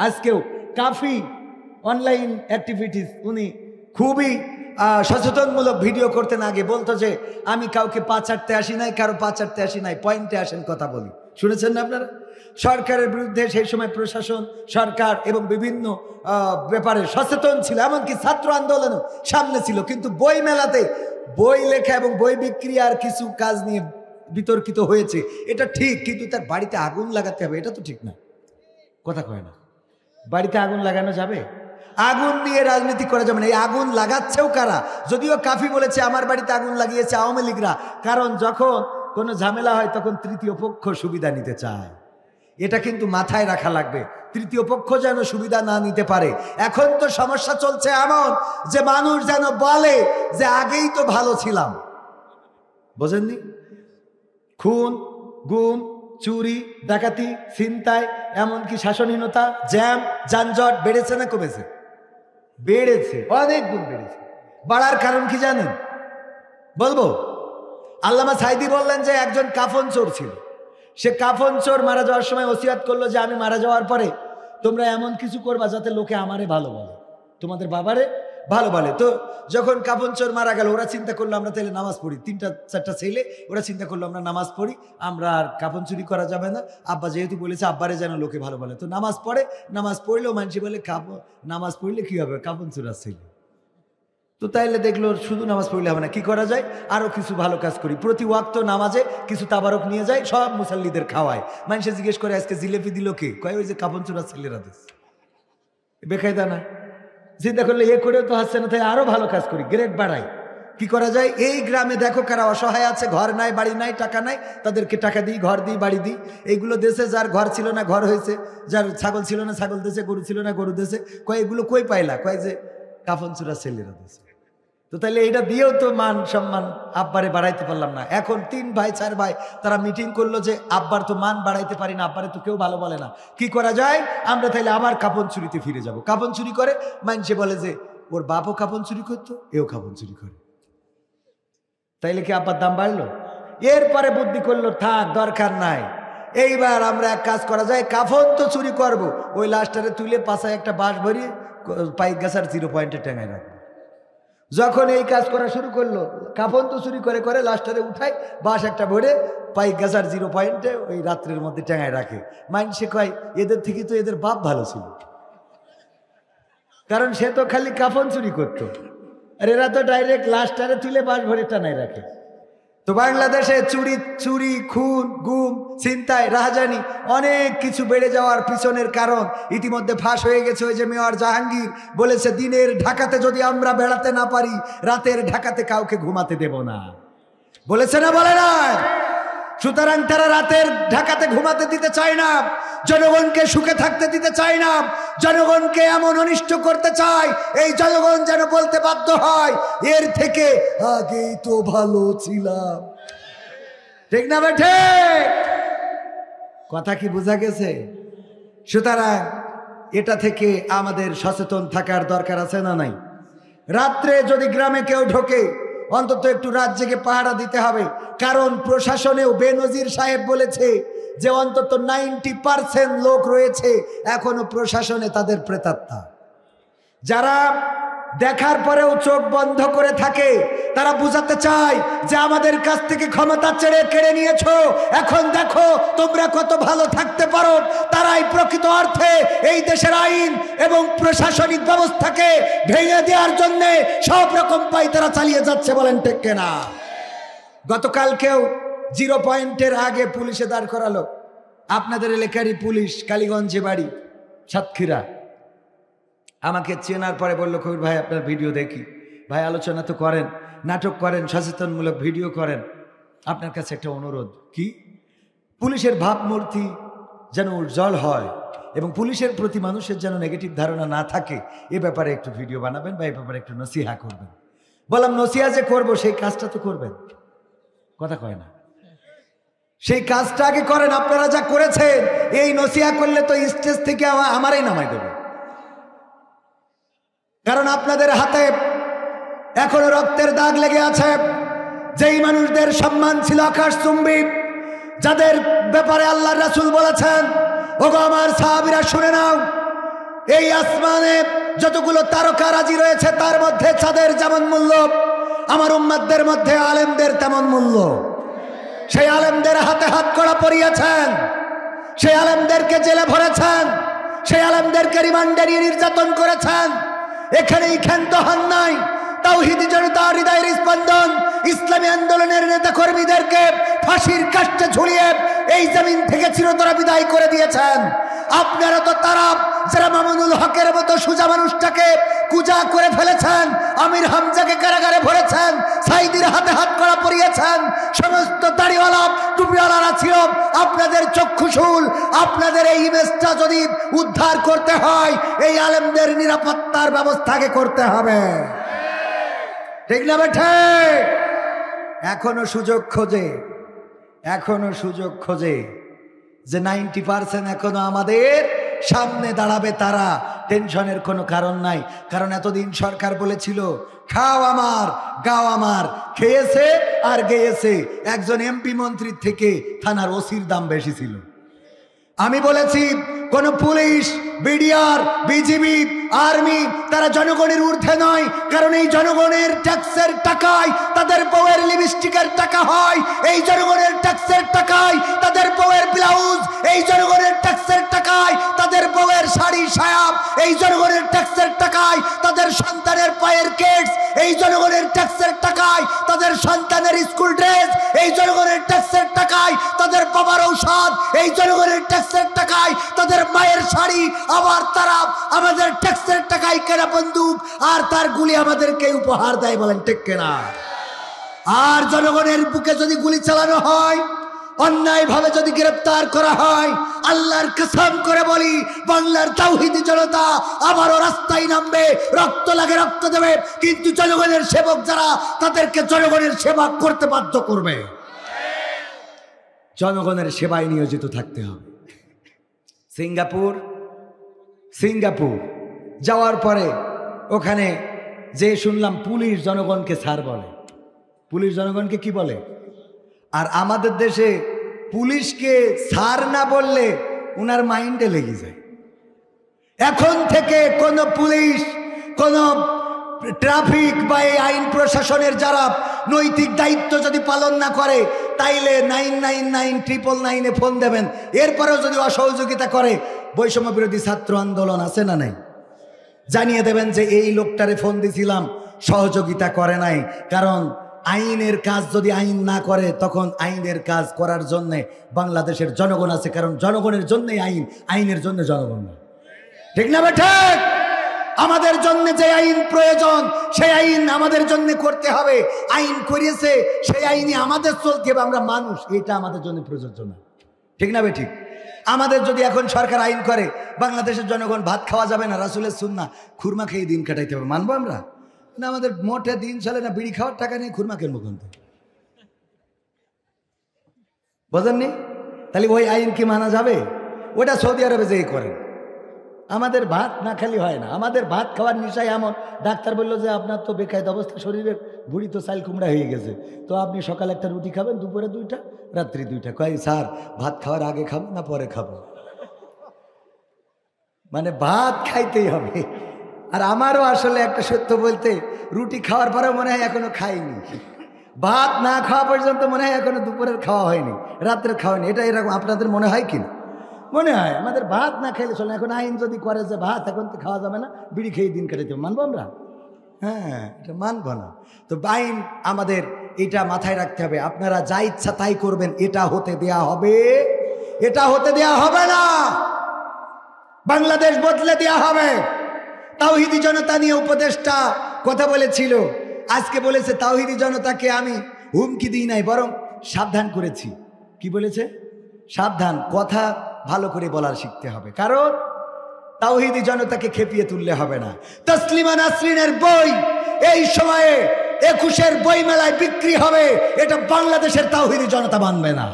আজকেও কাফি online activities উনি খুবই সচেতনমূলক ভিডিও করতেন। আগে বলতো যে আমি কাউকে পা চাটতে আসি নাই, কারো পা চাটতে আসি নাই, পয়েন্টে আসেন কথা বলি। শুনেছেন না আপনারা? সরকারের বিরুদ্ধে সেই সময় প্রশাসন, সরকার এবং বিভিন্ন ব্যাপারে সচেতন ছিল, এমনকি ছাত্র আন্দোলনও সামনে ছিল। কিন্তু বই মেলাতে বই লেখা এবং বই বিক্রি আর কিছু কাজ নিয়ে বিতর্কিত হয়েছে, এটা ঠিক, কিন্তু তার বাড়িতে আগুন লাগাতে হবে এটা তো ঠিক না। কথা কয় না, বাড়িতে আগুন লাগানো যাবে? আগুন দিয়ে রাজনীতি করা যাবে না। এই আগুন লাগাচ্ছেও কারা? যদিও কাফি বলেছে আমার বাড়িতে আগুন লাগিয়েছে আওয়ামী লীগরা, কারণ যখন কোনো ঝামেলা হয় তখন তৃতীয় পক্ষ সুবিধা নিতে চায়। এটা কিন্তু মাথায় রাখা লাগবে, তৃতীয় পক্ষ যেন সুবিধা না নিতে পারে। এখন তো সমস্যা চলছে এমন যে মানুষ যেন বলে যে আগেই তো ভালো ছিলাম। বোঝেননি? খুন, গুম, চুরি, ডাকাতি, ছিনতাই, এমনকি শাসনহীনতা, জ্যাম, যানজট বেড়েছে না কমেছে? বেড়েছে, অনেক গুণ বেড়েছে। বাড়ার কারণ কি জানেন? বলবো? আল্লামা সাইদি বললেন যে একজন কাফন চোর ছিল। সে কাফন চোর মারা যাওয়ার সময় ওসিয়াত করলো যে আমি মারা যাওয়ার পরে তোমরা এমন কিছু করবা যাতে লোকে আমারে ভালো বলে, তোমাদের বাবারে ভালো বলে। তো যখন কাফন চোর মারা গেল, ওরা চিন্তা করলো আমরা তাহলে নামাজ পড়ি। 3-4টা ছেলে ওরা চিন্তা করলো আমরা নামাজ পড়ি, আমরা আর কাফন চুরি করা যাবে না। আব্বা যেহেতু বলেছে আব্বারে যেন লোকে ভালো বলে, তো নামাজ পড়ে। নামাজ পড়লেও মানুষ বলে নামাজ পড়লে কি হবে, কাফন চোর আছে। তো তাইলে দেখলো শুধু নামাজ পড়লে হবে না, কি করা যায়, আরো কিছু ভালো কাজ করি। প্রতি ওয়াক্ত নামাজে কিছু তাবারক নিয়ে যায়, সব মুসাল্লিদের খাওয়ায়। মানুষে জিজ্ঞেস করে আজকে জিলেপি দিল কে? কয় ওই যে কাফন চোরা ছেলেরা দিস। বেকায়দা না? চিন্তা করলে এ করেও তো হাসছে না, তাই আরো ভালো কাজ করি, গ্রেড বাড়াই। কি করা যায়? এই গ্রামে দেখো কারা অসহায় আছে, ঘর নাই, বাড়ি নাই, টাকা নাই, তাদেরকে টাকা দিই, ঘর দিই, বাড়ি দিই। এইগুলো দেশে যার ঘর ছিল না ঘর হয়েছে, যার ছাগল ছিল না ছাগল দেশে, গরু ছিল না গরু দেশে। কয় এগুলো কই পাইলা? কয় যে কাফন চোরা ছেলেরা দেশে। তো তাহলে এটা দিয়েও তো মান সম্মান আব্বারে বাড়াইতে পারলাম না। এখন 3 ভাই 4 ভাই তারা মিটিং করলো যে আব্বার তো মান বাড়াইতে পারি না, আব্বারে তো কেউ ভালো বলে না, কি করা যায়? আমরা তাহলে আবার কাপন চুরিতে ফিরে যাব। কাপন চুরি করে মানুষে বলে যে ওর বাপও কাপন চুরি করতো, এও কাপন চুরি করে, তাইলে কি আব্বার দাম বাড়লো? এরপরে বুদ্ধি করলো থাক দরকার নাই, এইবার আমরা এক কাজ করা যায়, কাফন তো চুরি করব, ওই লাশটারে তুলে পাশায় একটা বাঁশ ভরিয়ে পাইক গাছার 0 পয়েন্টে টেঙায় রাখবো। যখন এই কাজ করা শুরু করলো, কাফন তো চুরি করে করে লাস্টারে উঠায়, বাঁশ একটা ভরে পাইক গাছার 0 পয়েন্টে ওই রাত্রের মধ্যে টেঙায় রাখে। মানুষে কয় এদের থেকে তো এদের বাপ ভালো ছিল, কারণ সে তো খালি কাফন চুরি করতো, আর এরা তো ডাইরেক্ট লাস্টারে তুলে বাঁশ ভরে টানায় রাখে। তো বাংলাদেশে চুরি, খুন, গুম, ছিনতাই, রাহাজানি অনেক কিছু বেড়ে যাওয়ার পিছনের কারণ ইতিমধ্যে ফাঁস হয়ে গেছে। ওই যে মেয়র জাহাঙ্গীর বলেছে দিনের ঢাকাতে যদি আমরা বেড়াতে না পারি, রাতের ঢাকাতে কাউকে ঘুমাতে দেব না। বলেছে না? বলে না? সুতরাং তারা রাতের ঢাকাতে ঘুমাতে দিতে চায় না, জনগণকে সুখে থাকতে দিতে চায় না, জনগণকে এমন অনিষ্ট করতে চায় এই জনগণ যেন বলতে বাধ্য হয় এর থেকে আগেই তো ভালো ছিলাম। ঠিক না বেঠে? কথা কি বোঝা গেছে? সুতরাং এটা থেকে আমাদের সচেতন থাকার দরকার আছে না নাই? রাত্রে যদি গ্রামে কেউ ঢোকে অন্তত একটু রাত জেগে পাহারা দিতে হবে, কারণ প্রশাসনেও বেনজির সাহেব বলেছে যে অন্তত 90% লোক রয়েছে এখনো প্রশাসনে তাদের প্রেতাত্মা, যারা দেখার পরেও চোখ বন্ধ করে থাকে। তারা বুঝাতে চায় যে আমাদের কাছ থেকে ক্ষমতা কেড়ে নিয়েছো, এখন দেখো তোমরা কত ভালো থাকতে পারো। তারাই প্রকৃত অর্থে এই দেশের আইন এবং প্রশাসনিক ব্যবস্থাকে ভেঙে দেওয়ার জন্য সব রকম পাই তারা চালিয়ে যাচ্ছে। বলেন ঠিক কিনা? গতকালকেও 0 পয়েন্টের আগে পুলিশে দাঁড় করালো আপনাদের এলাকারই পুলিশ, কালীগঞ্জে বাড়ি, সাতক্ষীরা। আমাকে চেনার পরে বললো কবির ভাই আপনার ভিডিও দেখি। ভাই আলোচনা তো করেন, নাটক করেন, সচেতনমূলক ভিডিও করেন, আপনার কাছে একটা অনুরোধ। কি? পুলিশের ভাবমূর্তি যেন উজ্জ্বল হয় এবং পুলিশের প্রতি মানুষের যেন নেগেটিভ ধারণা না থাকে, এ ব্যাপারে একটু ভিডিও বানাবেন বা এ ব্যাপারে একটু নসিহা করবেন। বললাম নসিহা যে করবো সেই কাজটা তো করবেন। কথা কয় না? সেই কাজটা আগে করেন। আপনারা যা করেছেন এই নসিহা করলে তো স্টেজ থেকে আমারই নামাই দেবে, কারণ আপনাদের হাতে এখনো রক্তের দাগ লেগে আছে। যেই মানুষদের সম্মান ছিল আকাশচুম্বী, যাদের ব্যাপারে আল্লাহর রাসূল বলেছেন ওগো আমার সাহাবীরা শুনে নাও, এই আসমানে যতগুলো তারকারাজি রয়েছে তার মধ্যে চাঁদের যেমন মূল্য, আমার উম্মাতদের মধ্যে আলেমদের তেমন মূল্য। সেই আলেমদের হাতে হাত কড়া পরিয়েছেন, সেই আলেমদেরকে জেলে ভরেছেন, সেই আলেমদেরকে রিমান্ডে নিয়ে নির্যাতন করেছেন। এখানেই ক্ষান্ত হন নাই। তাওহীদি জনতা হৃদয়ের স্পন্দন ইসলামী আন্দোলনের নেতা কর্মীদেরকে ফাঁসির কাষ্ঠে ঝুলিয়ে এই জমিন থেকে চিরতরে বিদায় করে দিয়েছেন। আপনারা তো তারা যারা মামুনুল হকের মতো সুজা মানুষটাকে কুজা করে ফেলেছেন, আমির হামজাকে কারাগারে ভরেছেন, সাইদির হাতে হাত কড়া পরিয়েছেন, সমস্ত দাড়িওয়ালা টুপিওয়ালারা ছিল আপনাদের চক্ষুশূল। আপনাদের এই ইমেজটা যদি উদ্ধার করতে হয়, এই আলেমদের নিরাপত্তার ব্যবস্থাকে করতে হবে, ঠিক না বেঠে? এখনো সুযোগ খোঁজে, এখনো সুযোগ খোঁজে যে 90% এখনো আমাদের সামনে দাঁড়াবে। তারা টেনশনের কোনো কারণ নাই, কারণ এতদিন সরকার বলেছিল খাও আমার গাও আমার, খেয়েছে আর গেয়েছে। একজন এমপি মন্ত্রীর থেকে থানার ওসির দাম বেশি ছিল। আমি বলেছি কোন পুলিশ, বিডিআর, বিজিবি, আর্মি তারা জনগণের ঊর্ধ্বে নয়, কারণ এই জনগণের ট্যাক্সের টাকায় তাদের বউয়ের লিপস্টিকের টাকা হয়, এই জনগণের ট্যাক্সের টাকায় তাদের বউয়ের ব্লাউজ, এই জনগণের ট্যাক্সের টাকায় তাদের বউয়ের শাড়ি সায়া, এই জনগণের ট্যাক্সের টাকায় তাদের সন্তানের পায়ের কেটস, এই জনগণের ট্যাক্সের টাকায় তাদের সন্তানের স্কুল ড্রেস, এই জনগণের ট্যাক্সের টাকায় তাদের বাবার ঔষধ, এই জনগণের ট্যাক্সের টাকায় তাদের মায়ের শাড়ি, আবার তারা আমাদের ট্যাক্সের টাকায় কেনা বন্দুক আর তার গুলি আমাদেরকে উপহার দেয়। বলেন ঠিক কিনা? আর জনগণের বুকে যদি গুলি চালানো হয়, অন্যায় ভাবে যদি গ্রেফতার করা হয়, আল্লাহর কসম করে বলি বাংলার তাওহীদি জনতা আবারও রাস্তায় নামবে, রক্ত লাগে রক্ত দেবে, কিন্তু জনগণের সেবক যারা তাদেরকে জনগণের সেবা করতে বাধ্য করবে। জনগণের সেবায় নিয়োজিত থাকতে হবে। সিঙ্গাপুর যাওয়ার পরে ওখানে যে শুনলাম পুলিশ জনগণকে স্যার বলে। পুলিশ জনগণকে কি বলে? আর আমাদের দেশে পুলিশকে স্যার না বললে উনার মাইন্ডে লেগে যায়। এখন থেকে কোন পুলিশ, কোন ট্রাফিক বা এই আইন প্রশাসনের যারা নৈতিক দায়িত্ব যদি পালন না করে, তাইলে 999-999-9 ফোন দেবেন। এরপরেও যদি অসহযোগিতা করে, বৈষম্য বিরোধী ছাত্র আন্দোলন আছে না নাই, জানিয়ে দেবেন যে এই লোকটারে ফোন দিছিলাম, সহযোগিতা করে নাই। কারণ আইনের কাজ যদি আইন না করে, তখন আইনের কাজ করার জন্য বাংলাদেশের জনগণ আছে, কারণ জনগণের জন্যই আইন, আইনের জন্য জনগণ না, ঠিক না বেঠা? আমাদের জন্য যে আইন প্রয়োজন সেই আইন আমাদের জন্য করতে হবে। আইন করিয়েছে সেই আইনে আমাদের চলতে হবে, আমরা মানুষ, এটা আমাদের জন্য প্রযোজ্য না, ঠিক না বেঠিক? আমাদের যদি এখন সরকার আইন করে বাংলাদেশের জনগণ ভাত খাওয়া যাবে না, রাসূলের সুন্নাহ খুরমা খেয়ে দিন কাটাইতে হবে, মানবো আমরা? না, আমাদের মোটে দিন চলে না, বিড়ি খাওয়ার টাকা নেই, খুরমা কেন মুখ বোঝেননি? তাহলে ওই আইন কি মানা যাবে? ওটা সৌদি আরবে যেই করেন। আমাদের ভাত না খালি হয় না, আমাদের ভাত খাওয়ার নেশায় এমন, ডাক্তার বললো যে আপনার তো বেকায়দা অবস্থা, শরীরে বুড়ি তো চাল কুমড়া হয়ে গেছে, তো আপনি সকালে একটা রুটি খাবেন, দুপুরে 2টা, রাত্রি 2টা। কয় স্যার ভাত খাওয়ার আগে খাবো না পরে খাবো? মানে ভাত খাইতেই হবে। আর আমারও আসলে একটা সত্য বলতে, রুটি খাওয়ার পরেও মনে হয় এখনো খাইনি, ভাত না খাওয়া পর্যন্ত মনে হয় এখনো দুপুরের খাওয়া হয়নি, রাত্রের খাওয়া হয়নি। এটা এরকম আপনাদের মনে হয় কিনা? মনে হয় আমাদের ভাত না খাইলে চলে। এখন আইন যদি করে যে ভাত এখন তো খাওয়া যাবে না, বিড়ি খেয়ে দিন কাটাইতে হবে, মানবো আমরা? হ্যাঁ, এটা মানবো না। তো আইন আমাদের এটা মাথায় রাখতে হবে। আপনারা যা ইচ্ছা তাই করবেন, এটা হতে দেয়া হবে, এটা হতে দেয়া হবে না। বাংলাদেশ বদলে দেয়া হবে। তাওহীদি জনতা নিয়ে উপদেষ্টা কথা বলেছিল, আজকে বলেছে তাওহীদি জনতাকে আমি হুমকি দিই নাই, বরং সাবধান করেছি। কি বলেছে? সাবধান, কথা ভালো করে বলার শিখতে হবে, কারণ তাওহীদি জনতাকে খেপিয়ে তুললে হবে না। তসলিমা নাসরিনের বই এই সময়ে 21-এর বই মেলায় বিক্রি হবে, এটা বাংলাদেশের তাওহীদি জনতা মানবে না।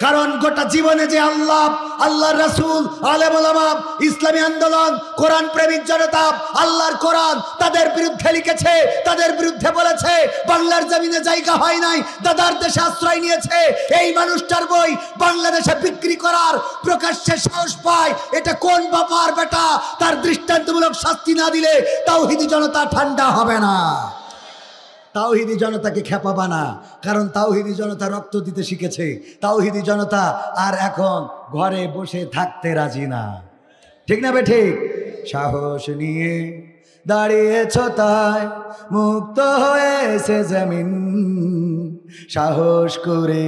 কারণ গোটা জীবনে যে আল্লাহ, আল্লাহর রাসূল, আলেম ওলামা, ইসলামী আন্দোলন, কোরআন প্রেমিক জনতা আল্লাহর কোরআন তাদের বিরুদ্ধে লিখেছে, তাদের বিরুদ্ধে বলেছে, বাংলার জমিনে জায়গা হয় নাই, দাদার দেশে আশ্রয় নিয়েছে, এই মানুষটার বই বাংলাদেশে বিক্রি করার প্রকাশ্যে সাহস পায়, এটা কোন বাবার বেটা? তার দৃষ্টান্তমূলক শাস্তি না দিলে তাওহীদি জনতা ঠান্ডা হবে না। তাওহীদি জনতাকে খেপাবা না, কারণ তাওহীদি জনতা রক্ত দিতে শিখেছে। তাওহীদি জনতা আর এখন ঘরে বসে থাকতে রাজি না, ঠিক না বে ঠিক? সাহস নিয়ে দাঁড়িয়েছ তাই মুক্ত হয়েছে জমিন, সাহস করে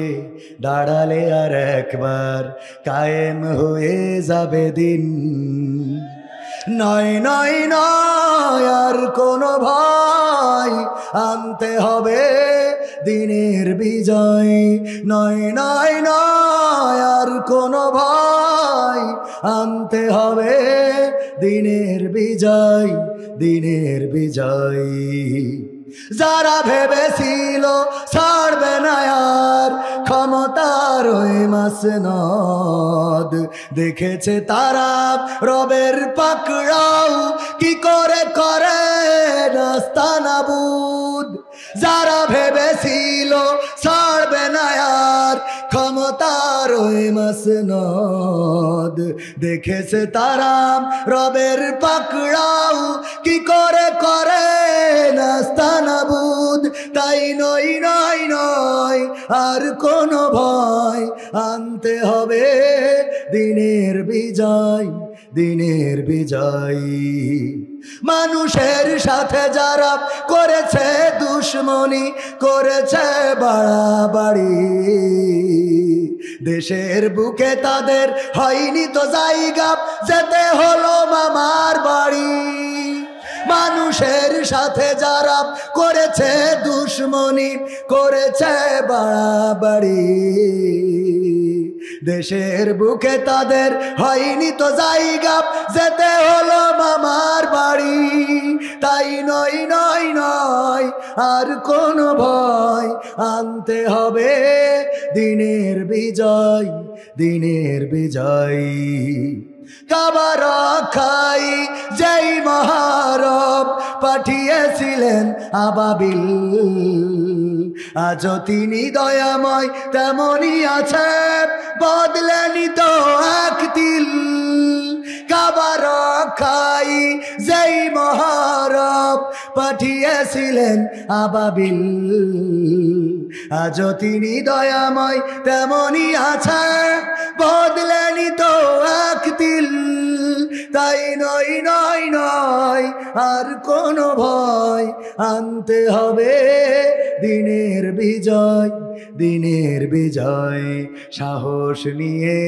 দাঁড়ালে আর একবার কায়েম হয়ে যাবে দিন। নয় নয় নয় আর কোনো ভয়, আনতে হবে দিনের বিজয়। নয় নয় নয় আর কোনো ভয়, আনতে হবে দিনের বিজয়, দিনের বিজয়। যারা ভেবেছিল ছাড়বে না আর ক্ষমতার ওই মাসনদ, দেখেছে তারা রবের পাকড়াও কি করে করে নাস্তানাবুদ। যারা ভেবেছিল ছাড়বে না আর ক্ষমতার ওই মাসনদ, দেখেছে তারা রবের পাকড়াও কি করে করে নাস্তানাবুদ। তাই নয় নয় নয় আর কোনো ভয়, আনতে হবে দিনের বিজয়, দিনের বিজয়। মানুষের সাথে যারা করেছে দুশ্মনী, করেছে বাড়াবাড়ি, দেশের বুকে তাদের হয়নি তো জায়গা, যেতে হলো মামার বাড়ি। মানুষের সাথে যারা করেছে দুশ্মনী, করেছে বাড়াবাড়ি, দেশের বুকে তাদের হয়নি তো জায়গা, যেতে হলো মামার বাড়ি। তাই নয় নয় নয় আর কোনো ভয়, আনতে হবে দিনের বিজয়, দিনের বিজয়। কাবা রক্ষায় যেই মহারব পাঠিয়েছিলেন আবাবিল, আজও তিনি দয়াময় তেমনই আছে, বদলেনি তো এক তিল। কাবা রক্ষায় যেই মহারব পাঠিয়েছিলেন আবাবিল, আজও তিনি দয়াময় তেমনই আছে, বদলেনি তো এক তিল। তাই নয় নয় নয় আর কোনো ভয়, আনতে হবে দিনের বিজয়, দিনের বিজয়। সাহস নিয়ে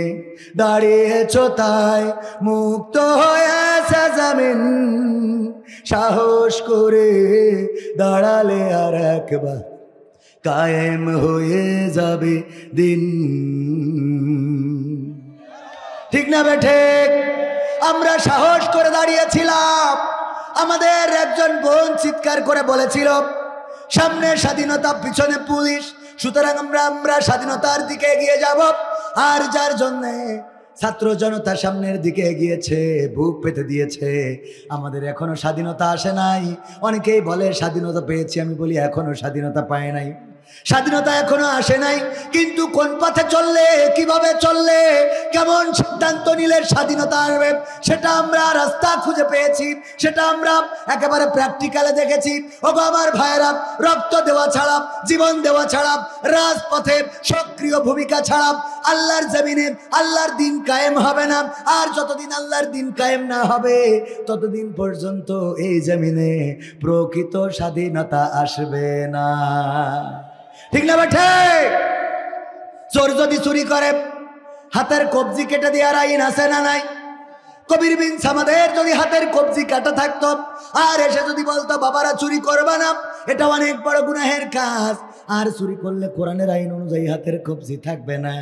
দাঁড়িয়েছ তাই মুক্ত হয়েছে জমিন, সাহস করে দাঁড়ালে আর একবার কায়েম হয়ে যাবে দিন, ঠিক না বেঠে? আমরা সাহস করে দাঁড়িয়েছিলাম। আমাদের একজন বোন চিৎকার করে বলেছিল, সামনে স্বাধীনতা, পিছনে পুলিশ, সুতরাং আমরা স্বাধীনতার দিকে এগিয়ে যাব। আর যার জন্যে ছাত্র জনতা সামনের দিকে এগিয়েছে, বুক পেতে দিয়েছে, আমাদের এখনো স্বাধীনতা আসে নাই। অনেকেই বলে স্বাধীনতা পেয়েছি, আমি বলি এখনো স্বাধীনতা পায় নাই, স্বাধীনতা এখনো আসে নাই। কিন্তু কোন পথে চললে, কিভাবে চললে, কেমন সিদ্ধান্ত নিলে স্বাধীনতা আসবে, সেটা আমরা রাস্তা খুঁজে পেয়েছি, সেটা আমরা একেবারে প্র্যাকটিক্যালে দেখেছি। ওগো আমার ভাইয়েরা, রক্ত দেওয়া ছাড়া, জীবন দেওয়া ছাড়া, রাজপথে সক্রিয় ভূমিকা ছাড়া আল্লাহর জমিনে আল্লাহর দিন কায়েম হবে না। আর যতদিন আল্লাহর দিন কায়েম না হবে, ততদিন পর্যন্ত এই জমিনে প্রকৃত স্বাধীনতা আসবে না, ঠিক না বেঠে? চোর যদি চুরি করে হাতের কবজি কেটে দেওয়ার আইন আছে না নাই? কবির বিন সামাদের যদি হাতের কবজি কাটা থাকতো আর এসে যদি বলতো বাবারা চুরি করবা না, এটা অনেক বড় গুনাহের কাজ, আর চুরি করলে কোরআনের আইন অনুযায়ী হাতের কবজি থাকবে না,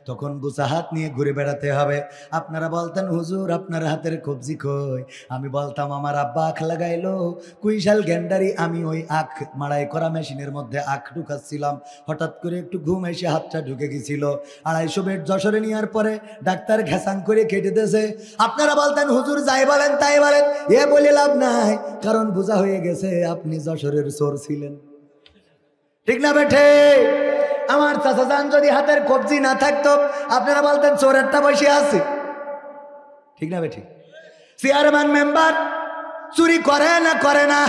তখন বোঝা হাত নিয়ে ঘুরে বেড়াতে হবে। আপনারা বলতেন হুজুর আপনার হাতের কবজি কই? আমি বলতাম আমার আব্বা আখ লাগাইলো, কুইশাল গ্যান্ডারি, আমি ওই আখ মাড়াই করা মেশিনের মধ্যে আখ ঢুকাচ্ছিলাম, হঠাৎ করে একটু ঘুম এসে হাতটা ঢুকে গেছিল। 250 বেড যশোরে নেওয়ার পরে ডাক্তার ঘেসাং করে কেটে দিয়েছে। আপনারা বলতেন হুজুর যাই বলেন তাই বলেন, এ বলে লাভ নাই, কারণ বোঝা হয়ে গেছে আপনি যশোরের চোর ছিলেন। ঠিক না বেঠে? আমার চাচা যান যদি হাতের কবজি না থাকতো আপনারা বলতেন চোরেরটা বসে আছে। ঠিক না বেঠি? চেয়ারম্যান মেম্বার চুরি করে না করে না?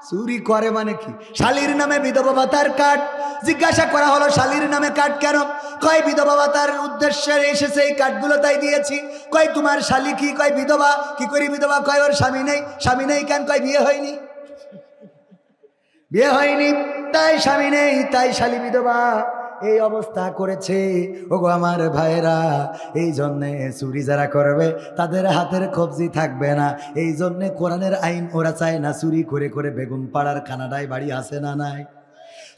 চুরি করে মানে কি? শালীর নামে বিধবা ভাতার কার্ড, জিজ্ঞাসা করা হলো শালীর নামে কার্ড কেন? কয় বিধবা ভাতার উদ্দেশ্যে এসেছে এই কার্ডগুলো তাই দিয়েছি। কয় তোমার শালী কি? কয় বিধবা। কি করি বিধবা? কয় ওর স্বামী নেই। স্বামী নেই কেন? কয় বিয়ে হয়নি। বিয়ে হয়নি তাই স্বামী নেই, তাই শালী বিধবা। এই অবস্থা করেছে। ওগো আমার ভাইরা, এই জন্যে চুরি যারা করবে তাদের হাতের কবজি থাকবে না। এই জন্যে কোরআনের আইন ওরা চায় না চুরি করে করে বেগুন পাড়ার কানাডায় বাড়ি আছে না নাই?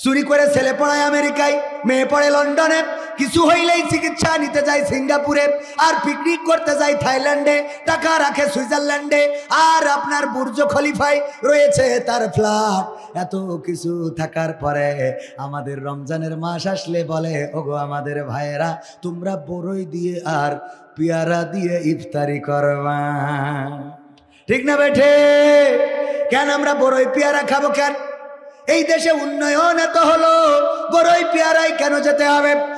চুরি করে ছেলে পড়ায় আমেরিকায়, মেয়ে পড়ে লন্ডনে, কিছু হইলেই চিকিৎসা নিতে যায় সিঙ্গাপুরে, আর পিকনিক করতে যায় থাইল্যান্ডে, টাকা রাখে সুইজারল্যান্ডে, আর আপনার বুর্জ খলিফায় রয়েছে তার ফ্ল্যাট। এত কিছু থাকার পরে আমাদের রমজানের মাস আসলে বলে ওগো আমাদের ভাইয়েরা তোমরা বড়ই দিয়ে আর পেয়ারা দিয়ে ইফতারি করবা। ঠিক না বেঠে? কেন আমরা বড়ই পেয়ারা খাবো কেন? এই দেশে উন্নয়ন এত হলো, বড়ই পেয়ারায় কেন যেতে হবে?